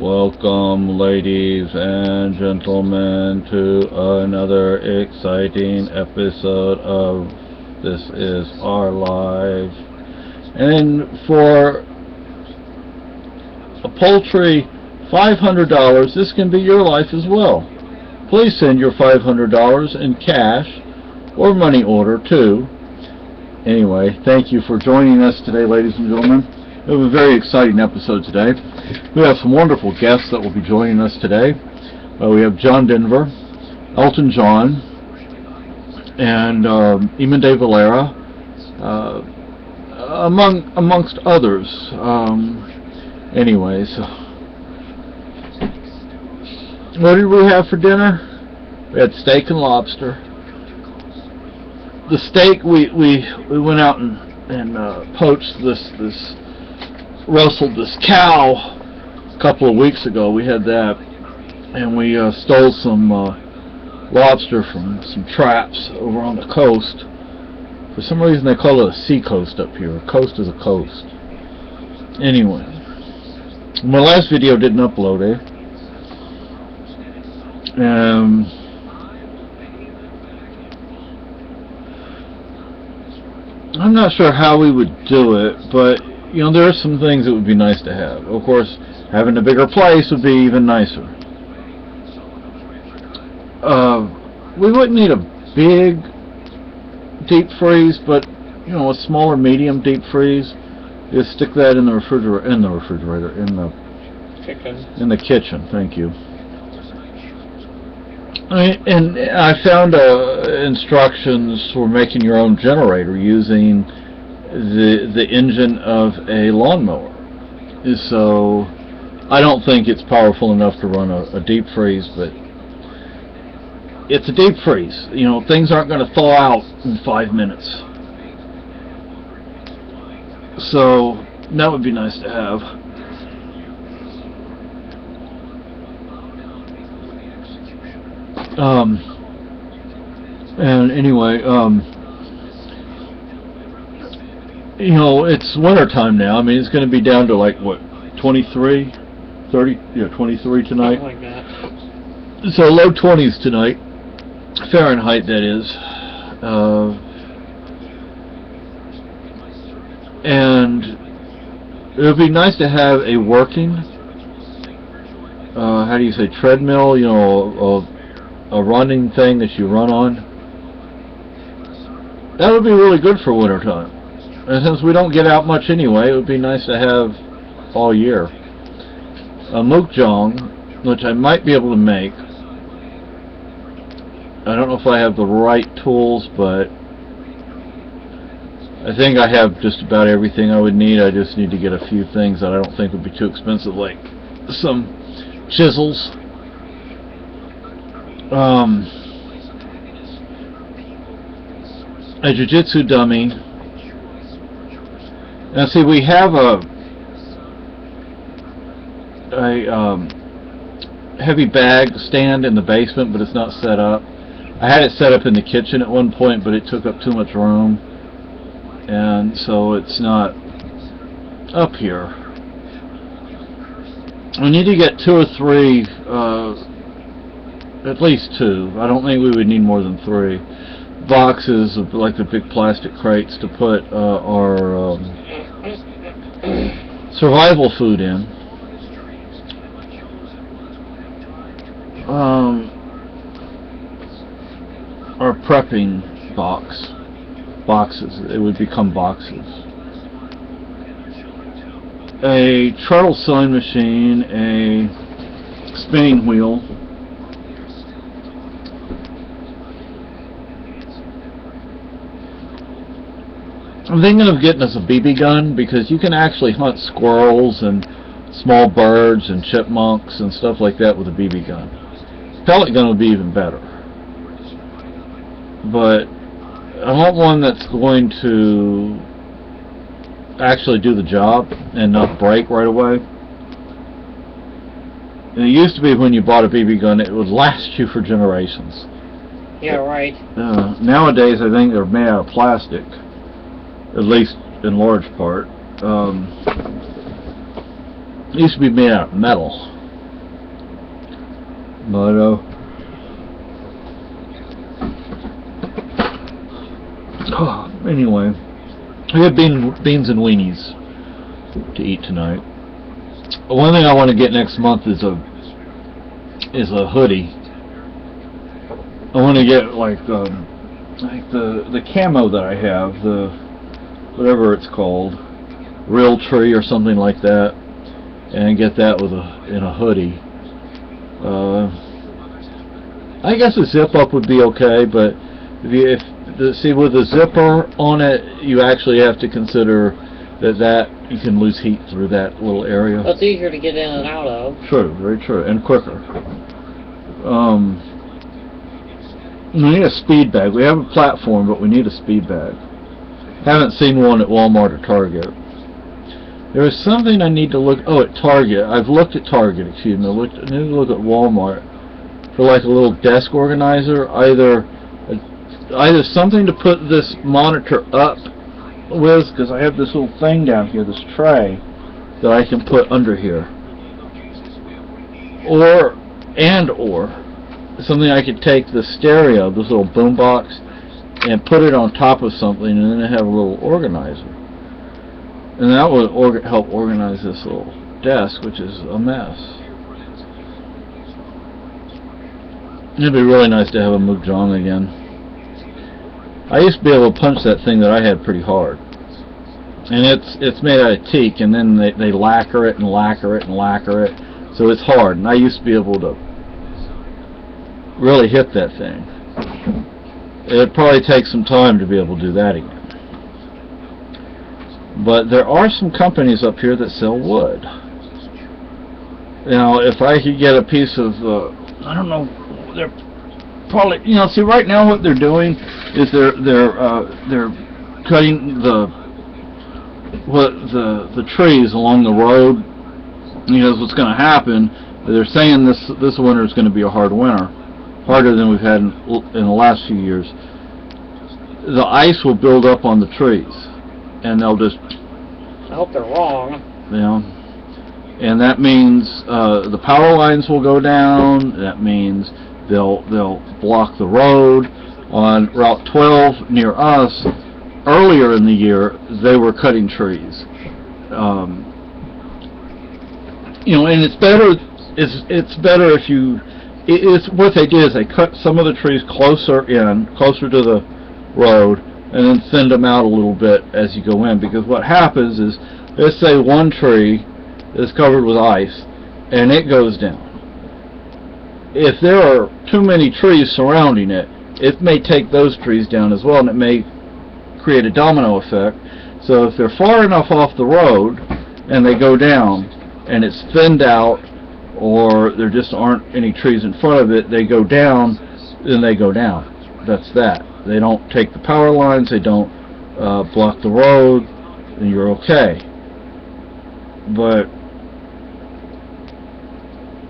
Welcome, ladies and gentlemen, to another exciting episode of This Is Our Life. And for a paltry $500, this can be your life as well. Please send your $500 in cash or money order too. Anyway, thank you for joining us today, ladies and gentlemen. We have a very exciting episode today. We have some wonderful guests that will be joining us today. We have John Denver, Elton John, and Eamon de Valera, amongst others. Anyways, what did we have for dinner? We had steak and lobster. The steak, we went out and poached wrestled this cow a couple of weeks ago. We had that, and we stole some lobster from some traps over on the coast. For some reason they call it a sea coast up here. A coast is a coast. Anyway, my last video didn't upload, I'm not sure how we would do it, but you know, there are some things that would be nice to have. Of course, having a bigger place would be even nicer. We wouldn't need a big deep freeze, but you know, a smaller medium deep freeze. Just stick that in the refrigerator, in the kitchen. Thank you. And I found instructions for making your own generator using the engine of a lawnmower. So I don't think it's powerful enough to run a deep freeze, but it's a deep freeze. You know, things aren't going to thaw out in 5 minutes. So that would be nice to have. And anyway, you know, it's winter time now. I mean, it's going to be down to like, what, 23, 30, yeah, 23 tonight. Something like that. So low 20s tonight, Fahrenheit that is. And it would be nice to have a working, how do you say, treadmill, you know, a running thing that you run on. That would be really good for winter time. And since we don't get out much anyway, it would be nice to have all year. A mukjong, which I might be able to make. I don't know if I have the right tools, but I think I have just about everything I would need. I just need to get a few things that I don't think would be too expensive, like some chisels. A jiu-jitsu dummy. Now see, we have a heavy bag stand in the basement, but it's not set up. I had it set up in the kitchen at one point, but it took up too much room, and so it's not up here. We need to get 2 or 3, at least 2. I don't think we would need more than 3 boxes of like the big plastic crates to put our survival food in. Our prepping boxes. It would become boxes. A treadle sewing machine, a spinning wheel. I'm thinking of getting us a BB gun, because you can actually hunt squirrels and small birds and chipmunks and stuff like that with a BB gun. Pellet gun would be even better. But I want one that's going to actually do the job and not break right away. And it used to be when you bought a BB gun, it would last you for generations. Yeah, right. Nowadays, I think they're made out of plastic, at least in large part. It used to be made out of metal. But anyway, we had beans and weenies to eat tonight. One thing I want to get next month is a hoodie. I want to get like the camo that I have, the whatever it's called, Real Tree or something like that, and get that with in a hoodie. I guess a zip up would be okay, but see, with a zipper on it, you actually have to consider that you can lose heat through that little area. It's easier to get in and out of. True, very true, and quicker. We need a speed bag. We have a platform, but we need a speed bag. Haven't seen one at Walmart or Target. There is something I need to look. Oh, at Target. I've looked at Target. Excuse me. I need to look at Walmart for like a little desk organizer. Either something to put this monitor up with, because I have this little thing down here, this tray that I can put under here, or something I could take the stereo, this little boom box, and put it on top of something, and then have a little organizer, and that would help organize this little desk, which is a mess. It'd be really nice to have a Mukjong again. I used to be able to punch that thing that I had pretty hard, and it's made out of teak, and then they lacquer it and lacquer it and lacquer it, so it's hard. And I used to be able to really hit that thing. It'd probably take some time to be able to do that again. But there are some companies up here that sell wood. Now, if I could get a piece of, I don't know, they're probably, see, right now what they're doing is they're cutting the trees along the road. What's going to happen. They're saying this winter is going to be a hard winter, harder than we've had in the last few years. The ice will build up on the trees, and they'll just. I hope they're wrong. And that means the power lines will go down. That means they'll block the road on Route 12 near us. Earlier in the year, they were cutting trees. And it's better. It's better if you. It's what they did is they cut some of the trees closer to the road, and then send them out a little bit as you go in. Because what happens is, let's say one tree is covered with ice, and it goes down. If there are too many trees surrounding it, it may take those trees down as well, and it may create a domino effect. So if they're far enough off the road and they go down, and it's thinned out, or there just aren't any trees in front of it, they go down, then they go down. That's that. They don't take the power lines, they don't block the road, and you're okay. But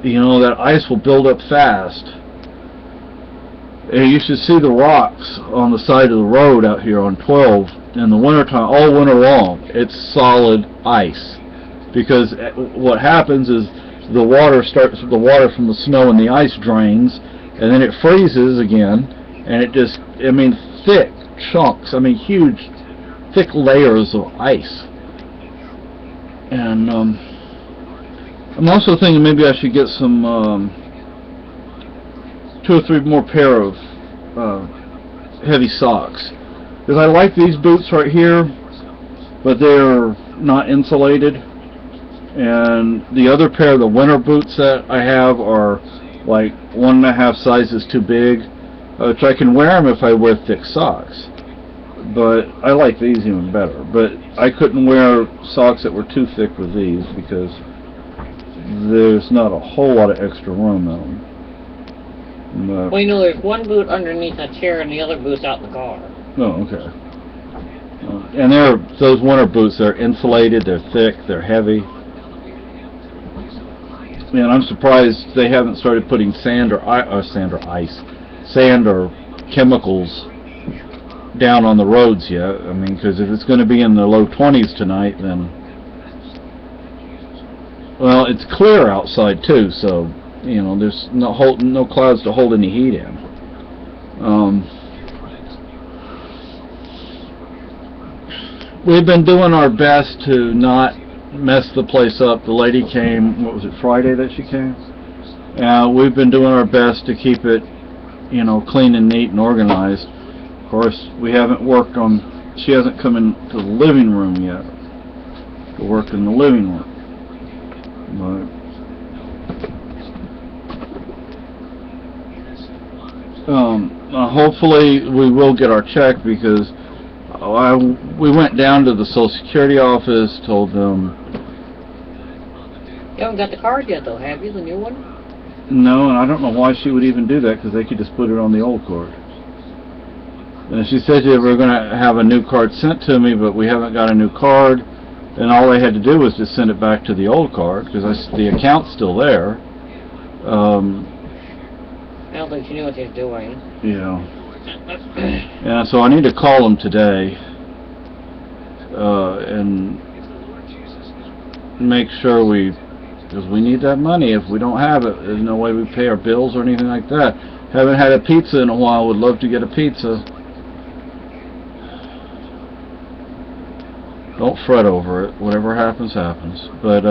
that ice will build up fast. And you should see the rocks on the side of the road out here on 12 in the wintertime, all winter long. It's solid ice. Because what happens is the water from the snow and the ice drains, and then it freezes again, and it just, thick chunks, huge, thick layers of ice. And I'm also thinking maybe I should get some 2 or 3 more pair of heavy socks, because I like these boots right here, but they're not insulated, and the other pair of the winter boots that I have are like 1.5 sizes too big, which I can wear them if I wear thick socks, but I like these even better. But I couldn't wear socks that were too thick with these because there's not a whole lot of extra room in them. But, well, there's one boot underneath a chair and the other boot's out in the car. Oh, okay. And those winter boots, they're insulated, they're thick, they're heavy. And I'm surprised they haven't started putting sand or chemicals down on the roads yet. Because if it's going to be in the low 20s tonight, then, well, it's clear outside too, so you know, there's no clouds to hold any heat in. We've been doing our best to not mess the place up. The lady came, what was it, Friday that she came? We've been doing our best to keep it, you know, clean and neat and organized. Of course, we haven't worked on, she hasn't come into the living room yet to work in the living room. But hopefully we will get our check, because we went down to the Social Security office, told them. You haven't got the card yet, though, have you? The new one? No, and I don't know why she would even do that, because they could just put it on the old card. And she said they were going to have a new card sent to me, but we haven't got a new card. And all they had to do was just send it back to the old card, because the account's still there. I don't think she knew what she was doing. Yeah. Yeah, so I need to call them today and make sure because we need that money. If we don't have it, there's no way we pay our bills or anything like that. Haven't had a pizza in a while. Would love to get a pizza. Don't fret over it. Whatever happens, happens. But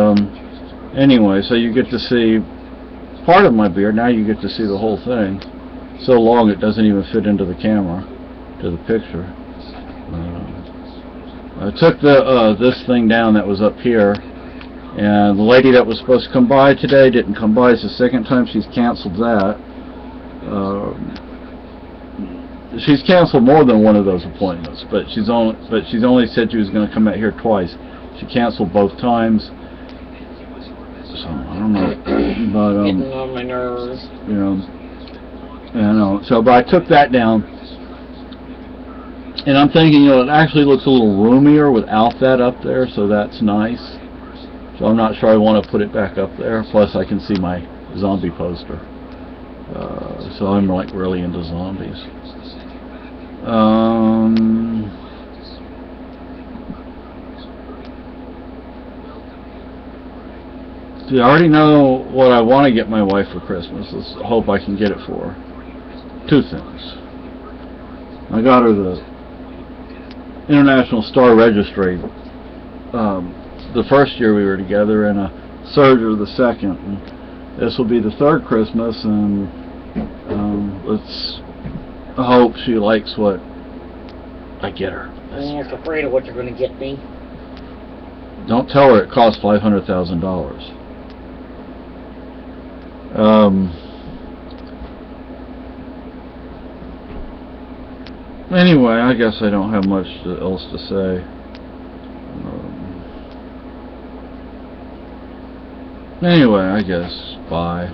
anyway, so you get to see part of my beard. Now you get to see the whole thing. So long it doesn't even fit into the camera, to the picture. I took this thing down that was up here, and the lady that was supposed to come by today didn't come by. It's the second time she's canceled that. She's canceled more than one of those appointments, but she's only said she was going to come out here twice. She canceled both times. So I don't know, but getting on my nerves. You know, so but I took that down, and I'm thinking, you know, it actually looks a little roomier without that up there, so that's nice. So I'm not sure I want to put it back up there. Plus, I can see my zombie poster. So I'm like really into zombies. See, I already know what I want to get my wife for Christmas. Let's hope I can get it for her. Two things. I got her the International Star Registry the first year we were together, and a Serger the second. And this will be the third Christmas, and let's hope she likes what I get her. I'm almost afraid of what you're going to get me. Don't tell her it costs $500,000. Anyway, I guess I don't have much else to say. Anyway, I guess bye.